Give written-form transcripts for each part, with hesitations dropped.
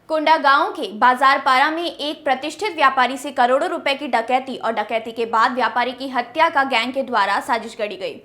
कोंडागांव के बाजारपारा में एक प्रतिष्ठित व्यापारी से करोड़ों रुपए की डकैती और डकैती के बाद व्यापारी की हत्या का गैंग के द्वारा साजिश घड़ी गई।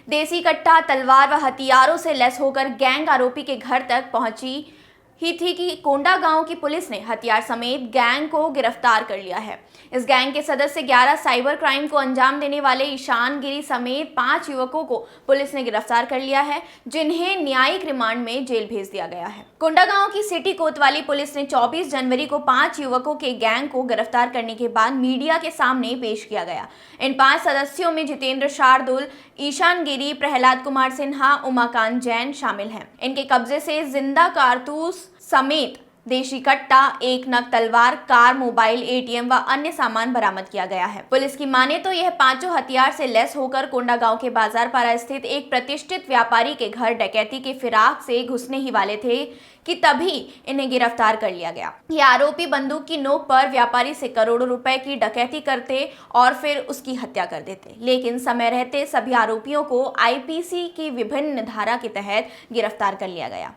देसी कट्टा, तलवार व हथियारों से लैस होकर गैंग आरोपी के घर तक पहुंची ही थी कि कोंडागांव की पुलिस ने हथियार समेत गैंग को गिरफ्तार कर लिया है। इस गैंग के सदस्य 11 साइबर क्राइम को अंजाम देने वाले ईशान गिरी समेत 5 युवकों को पुलिस ने गिरफ्तार कर लिया है, जिन्हें न्यायिक रिमांड में जेल भेज दिया गया है। कोंडागांव की सिटी कोतवाली पुलिस ने 24 जनवरी को 5 युवकों के गैंग को गिरफ्तार करने के बाद मीडिया के सामने पेश किया गया। इन 5 सदस्यों में जितेंद्र शार्दुल, ईशान गिरी, प्रहलाद कुमार सिन्हा, उमाकांत जैन शामिल हैं। इनके कब्जे से जिंदा कारतूस समेत देशी कट्टा, 1 नग तलवार, कार, मोबाइल, एटीएम व अन्य सामान बरामद किया गया है। पुलिस की माने तो यह पांचों हथियार से लैस होकर कोंडागांव के बाजारपारा स्थित एक प्रतिष्ठित व्यापारी के घर डकैती के फिराक से घुसने ही वाले थे कि तभी इन्हें गिरफ्तार कर लिया गया। ये आरोपी बंदूक की नोक पर व्यापारी से करोड़ों रुपए की डकैती करते और फिर उसकी हत्या कर देते, लेकिन समय रहते सभी आरोपियों को आईपीसी की विभिन्न धारा के तहत गिरफ्तार कर लिया गया।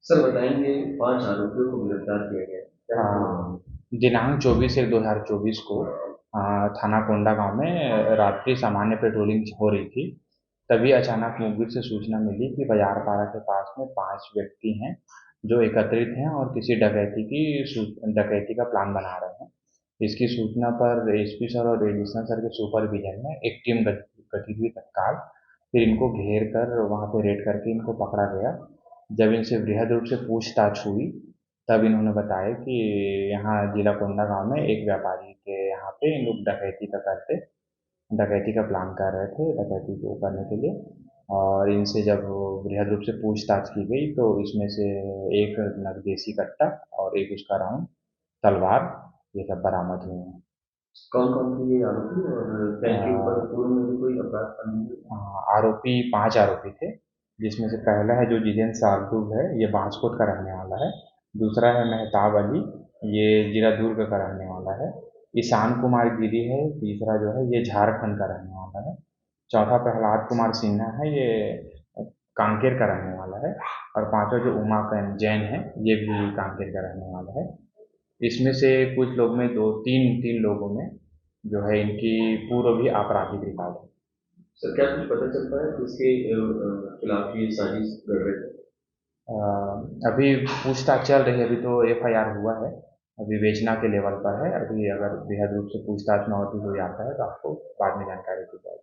सर बताएंगे 5 आरोपियों को गिरफ्तार किया गया है, क्या दिनांक 24/1/2024 को थाना कोंडागांव में रात्रि सामान्य पेट्रोलिंग हो रही थी। तभी अचानक मुखबिर से सूचना मिली कि बाजारपाड़ा के पास में 5 व्यक्ति हैं जो एकत्रित हैं और किसी डकैती का प्लान बना रहे हैं। इसकी सूचना पर एसपी सर और एडिशनल सर के सुपरविजन में एक टीम गठित हुई तत्काल। फिर इनको घेर कर वहाँ पे रेड करके इनको पकड़ा गया। जब इनसे वृहद रूप से पूछताछ हुई तब इन्होंने बताया कि यहाँ जिला कोंडागांव में एक व्यापारी के यहाँ पे इन लोग डकैती का प्लान कर रहे थे, डकैती को करने के लिए। और इनसे जब वृहद रूप से पूछताछ की गई तो इसमें से 1 नग देसी कट्टा और एक उसका राउंड, तलवार, ये सब बरामद हुए हैं। कौन कौन थे ये आरोपी और क्या इनके ऊपर पूर्व में भी कोई अपराध पंजीबद्ध है? आरोपी 5 आरोपी थे, जिसमें से पहला है जो जितेंद्र शार्दुल है, ये बांसकोट का रहने वाला है। दूसरा है मेहताब अली, ये जिला दुर्ग का रहने वाला है। ईशान कुमार गिरी है तीसरा जो है, ये झारखंड का रहने वाला है। चौथा प्रहलाद कुमार सिन्हा है, ये कांकेर का रहने वाला है। और पांचवा जो उमाकांत जैन है, ये भी कांकेर का रहने वाला है। इसमें से कुछ लोग में तीन लोगों में जो है इनकी पूर्व भी आपराधिक रिकॉर्ड है। सर क्या कुछ पता चलता है किसके खिलाफ ये साजिश कर रहे थे? अभी पूछताछ चल रही है, अभी तो एफआईआर हुआ है, अभी विवेचना के लेवल पर है। अभी अगर बेहद रूप से पूछताछ में और भी कोई आता है तो आपको बाद में जानकारी दी जाएगी।